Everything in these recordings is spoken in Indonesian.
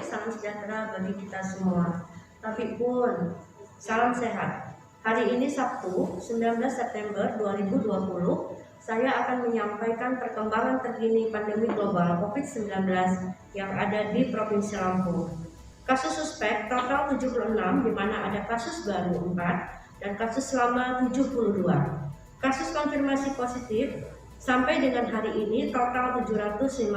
salam sejahtera bagi kita semua. Tapi pun, salam sehat. Hari ini Sabtu, 19 September 2020, saya akan menyampaikan perkembangan terkini pandemi global COVID-19 yang ada di Provinsi Lampung. Kasus suspek total 76, di mana ada kasus baru 4 dan kasus lama 72. Kasus konfirmasi positif sampai dengan hari ini total 715,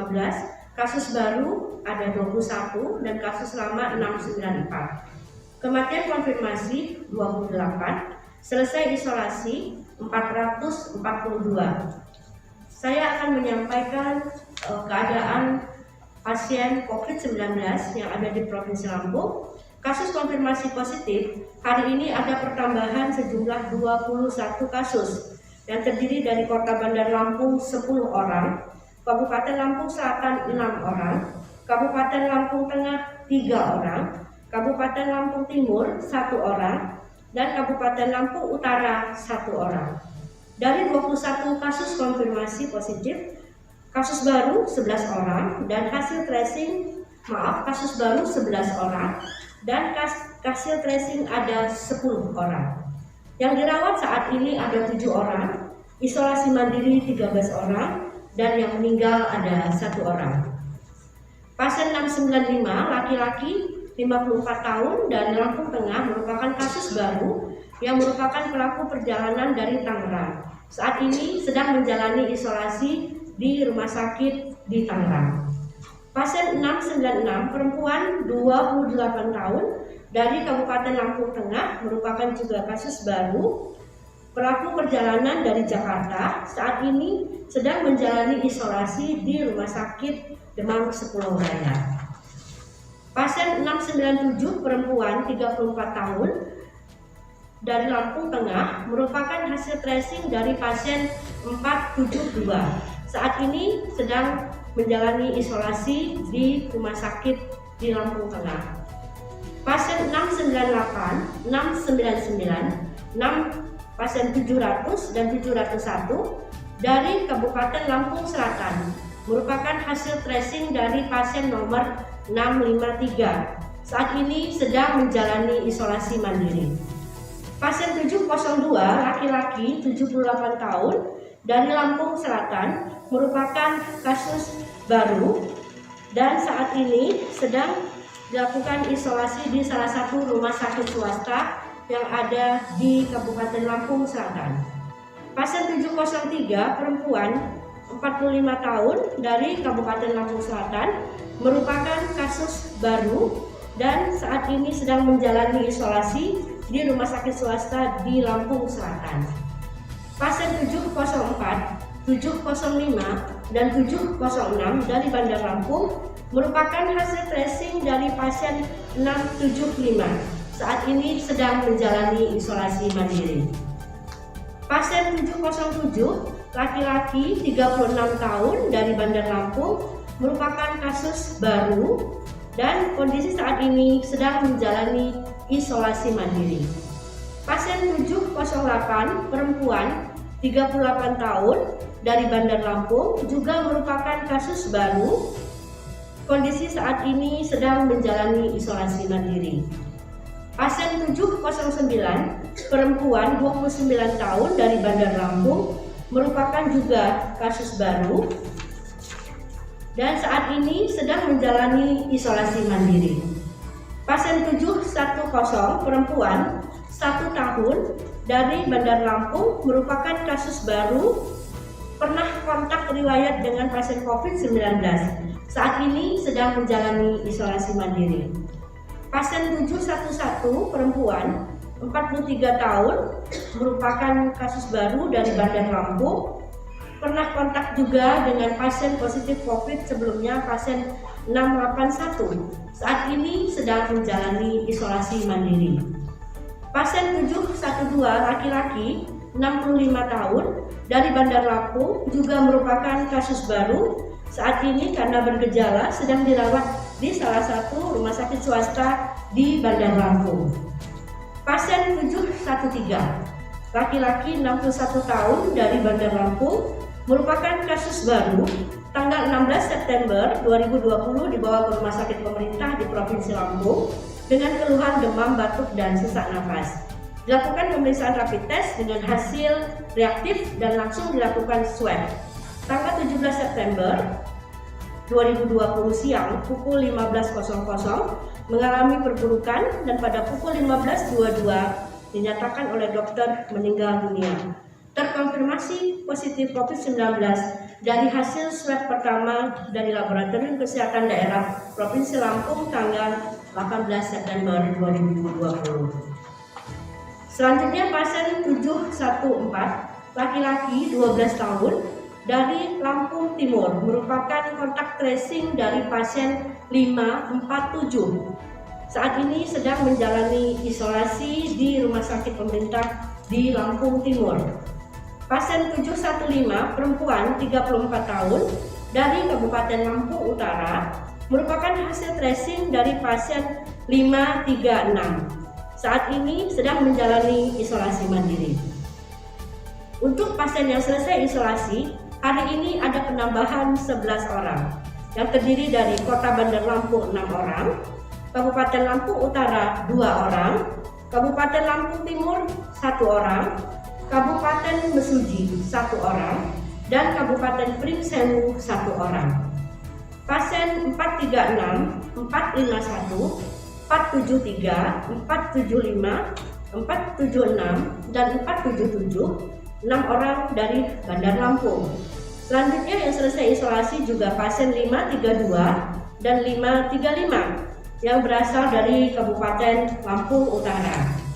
kasus baru ada 21 dan kasus lama 694. Kematian konfirmasi 28, selesai isolasi 442. Saya akan menyampaikan keadaan pasien COVID-19 yang ada di Provinsi Lampung. Kasus konfirmasi positif hari ini ada pertambahan sejumlah 21 kasus yang terdiri dari Kota Bandar Lampung 10 orang, Kabupaten Lampung Selatan 6 orang, Kabupaten Lampung Tengah 3 orang, Kabupaten Lampung Timur 1 orang, dan Kabupaten Lampung Utara 1 orang. Dari 21 kasus konfirmasi positif, kasus baru 11 orang dan kasus baru 11 orang dan hasil tracing ada 10 orang. Yang dirawat saat ini ada 7 orang, isolasi mandiri 13 orang, dan yang meninggal ada 1 orang. Pasien 695 laki-laki 54 tahun dari Lampung Tengah merupakan kasus baru yang merupakan pelaku perjalanan dari Tangerang. Saat ini sedang menjalani isolasi di rumah sakit di Tangerang. Pasien 696 perempuan 28 tahun dari Kabupaten Lampung Tengah merupakan juga kasus baru pelaku perjalanan dari Jakarta, saat ini sedang menjalani isolasi di Rumah Sakit Demam Sepuluh Raya. Pasien 697 perempuan 34 tahun dari Lampung Tengah merupakan hasil tracing dari pasien 472. Saat ini sedang menjalani isolasi di Rumah Sakit di Lampung Tengah. Pasien 698, 699, 6 pasien 700 dan 701 dari Kabupaten Lampung Selatan merupakan hasil tracing dari pasien nomor 653. Saat ini sedang menjalani isolasi mandiri. Pasien 702 laki-laki 78 tahun dari Lampung Selatan merupakan kasus baru dan saat ini sedang dilakukan isolasi di salah satu rumah sakit swasta yang ada di Kabupaten Lampung Selatan. Pasien 703 perempuan 45 tahun dari Kabupaten Lampung Selatan merupakan kasus baru dan saat ini sedang menjalani isolasi di rumah sakit swasta di Lampung Selatan. Pasien 704, 705, dan 706 dari Bandar Lampung merupakan hasil tracing dari pasien 675. Saat ini sedang menjalani isolasi mandiri. Pasien 707, laki-laki 36 tahun dari Bandar Lampung merupakan kasus baru dan kondisi saat ini sedang menjalani isolasi mandiri. Pasien 708, perempuan 38 tahun dari Bandar Lampung juga merupakan kasus baru. Kondisi saat ini sedang menjalani isolasi mandiri. Pasien 709, perempuan 29 tahun dari Bandar Lampung merupakan juga kasus baru dan saat ini sedang menjalani isolasi mandiri. Pasien 710, perempuan 1 tahun dari Bandar Lampung merupakan kasus baru pernah kontak riwayat dengan pasien COVID-19. Saat ini sedang menjalani isolasi mandiri. Pasien 711 perempuan 43 tahun merupakan kasus baru dari Bandar Lampung, pernah kontak juga dengan pasien positif COVID sebelumnya pasien 681. Saat ini sedang menjalani isolasi mandiri. Pasien 712 laki-laki 65 tahun dari Bandar Lampung juga merupakan kasus baru. Saat ini karena bergejala sedang dirawat di salah satu rumah sakit swasta di Bandar Lampung. Pasien 713, laki-laki 61 tahun dari Bandar Lampung merupakan kasus baru tanggal 16 September 2020 dibawa ke rumah sakit pemerintah di Provinsi Lampung dengan keluhan demam, batuk, dan sesak nafas. Dilakukan pemeriksaan rapid test dengan hasil reaktif dan langsung dilakukan swab. Tanggal 17 September 2020 siang pukul 15.00 mengalami perburukan dan pada pukul 15.22 dinyatakan oleh dokter meninggal dunia. Terkonfirmasi positif COVID-19 dari hasil swab pertama dari Laboratorium Kesehatan Daerah Provinsi Lampung tanggal 18 September 2020. Selanjutnya pasien 714, laki-laki 12 tahun dari Lampung Timur, merupakan kontak tracing dari pasien 547. Saat ini sedang menjalani isolasi di Rumah Sakit Pemerintah di Lampung Timur. Pasien 715, perempuan 34 tahun dari Kabupaten Lampung Utara, merupakan hasil tracing dari pasien 536. Saat ini sedang menjalani isolasi mandiri. Untuk pasien yang selesai isolasi, hari ini ada penambahan 11 orang yang terdiri dari Kota Bandar Lampung 6 orang, Kabupaten Lampung Utara 2 orang, Kabupaten Lampung Timur 1 orang, Kabupaten Mesuji 1 orang, dan Kabupaten Pringsewu 1 orang. Pasien 436, 451, 473, 475, 476, dan 477, 6 orang dari Bandar Lampung. Selanjutnya yang selesai isolasi juga pasien 532 dan 535 yang berasal dari Kabupaten Lampung Utara.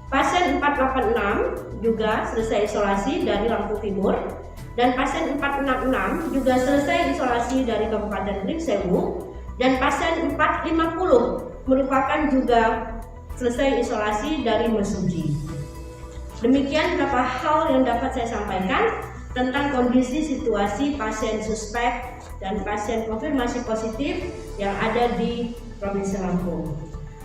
Pasien 486 juga selesai isolasi dari Lampung Timur, dan pasien 466 juga selesai isolasi dari Kabupaten Pringsewu, dan pasien 450 merupakan juga selesai isolasi dari Mesuji. Demikian beberapa hal yang dapat saya sampaikan tentang kondisi situasi pasien suspek dan pasien konfirmasi positif yang ada di Provinsi Lampung.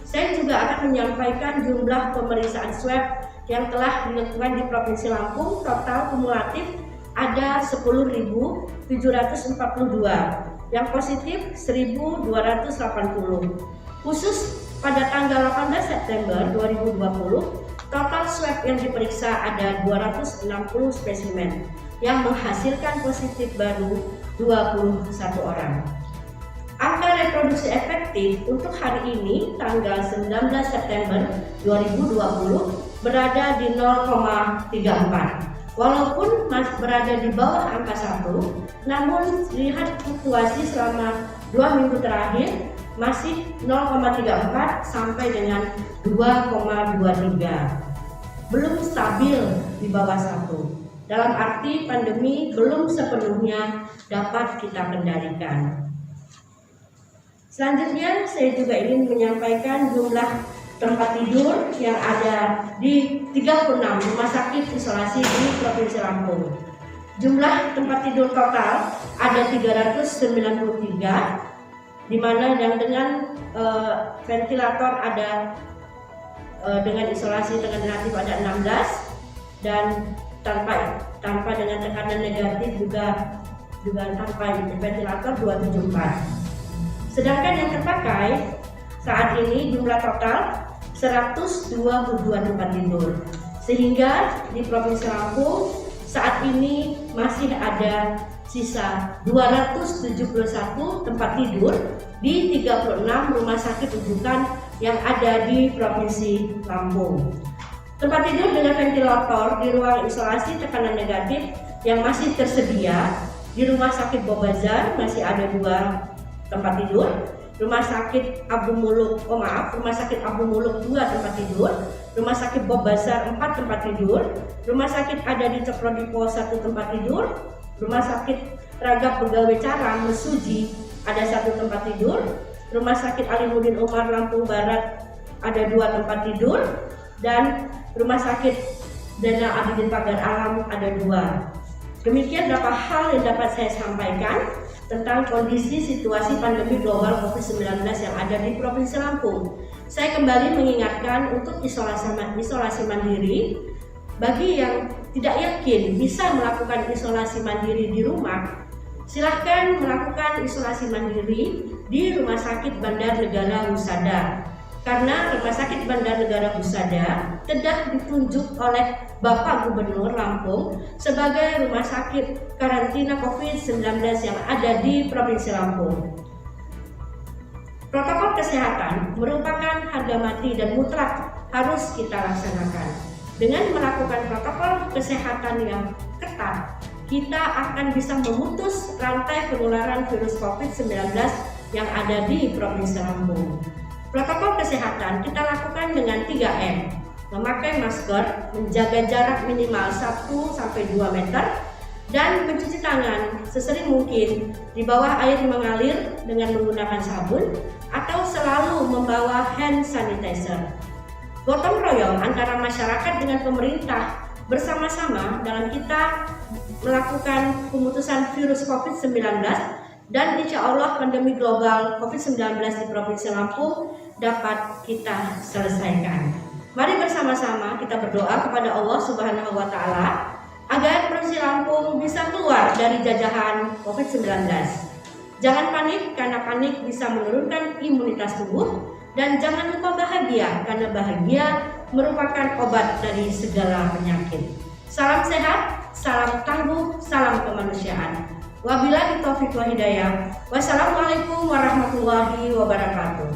Saya juga akan menyampaikan jumlah pemeriksaan swab yang telah dilakukan di Provinsi Lampung. Total kumulatif ada 10.742, yang positif 1.280. Khusus pada tanggal 18 September 2020, total swab yang diperiksa ada 260 spesimen yang menghasilkan positif baru 21 orang. Angka reproduksi efektif untuk hari ini tanggal 19 September 2020 berada di 0,34. Walaupun masih berada di bawah angka 1, namun lihat fluktuasi selama 2 minggu terakhir masih 0,34 sampai dengan 2,23. Belum stabil di bawah 1. Dalam arti pandemi belum sepenuhnya dapat kita kendalikan. Selanjutnya saya juga ingin menyampaikan jumlah tempat tidur yang ada di 36 rumah sakit isolasi di Provinsi Lampung. Jumlah tempat tidur total ada 393, di mana yang dengan ventilator ada dengan isolasi dengan negatif ada 16, dan tanpa dengan tekanan negatif juga tanpa ventilator 274. Sedangkan yang terpakai saat ini jumlah total 122 tempat tidur, sehingga di Provinsi Lampung saat ini masih ada sisa 271 tempat tidur di 36 rumah sakit rujukan yang ada di Provinsi Lampung. Tempat tidur dengan ventilator di ruang isolasi tekanan negatif yang masih tersedia di Rumah Sakit Bobazar masih ada 2 tempat tidur, Rumah Sakit Abu Muluk, Rumah Sakit Abu Muluk 2 tempat tidur, Rumah Sakit Bobazar 4 tempat tidur, Rumah Sakit ada di Cokro-Dipo 1 tempat tidur, Rumah Sakit Ragap Pegawai Caram Mesuji ada 1 tempat tidur, Rumah Sakit Alimuddin Umar Lampung Barat ada 2 tempat tidur, dan Rumah Sakit Zainal Abidin Pagar Alam ada 2. Demikian beberapa hal yang dapat saya sampaikan tentang kondisi situasi pandemi global COVID-19 yang ada di Provinsi Lampung. Saya kembali mengingatkan untuk isolasi mandiri bagi yang tidak yakin bisa melakukan isolasi mandiri di rumah, silahkan melakukan isolasi mandiri di Rumah Sakit Bandar Negara Husada. Karena Rumah Sakit Bandar Negara Husada telah ditunjuk oleh Bapak Gubernur Lampung sebagai rumah sakit karantina COVID-19 yang ada di Provinsi Lampung. Protokol kesehatan merupakan harga mati dan mutlak harus kita laksanakan. Dengan melakukan protokol kesehatan yang ketat, kita akan bisa memutus rantai penularan virus COVID-19 yang ada di Provinsi Lampung. Protokol kesehatan kita lakukan dengan 3M, memakai masker, menjaga jarak minimal 1-2 meter, dan mencuci tangan sesering mungkin di bawah air mengalir dengan menggunakan sabun atau selalu membawa hand sanitizer. Gotong royong antara masyarakat dengan pemerintah bersama-sama dalam kita melakukan pemutusan virus COVID-19 dan insya Allah pandemi global COVID-19 di Provinsi Lampung dapat kita selesaikan. Mari bersama-sama kita berdoa kepada Allah Subhanahu wa Ta'ala agar Provinsi Lampung bisa keluar dari jajahan COVID-19. Jangan panik, karena panik bisa menurunkan imunitas tubuh, dan jangan lupa bahagia, karena bahagia merupakan obat dari segala penyakit. Salam sehat, salam tangguh, salam kemanusiaan. Wabillahi taufiq wa hidayah. Wassalamualaikum warahmatullahi wabarakatuh.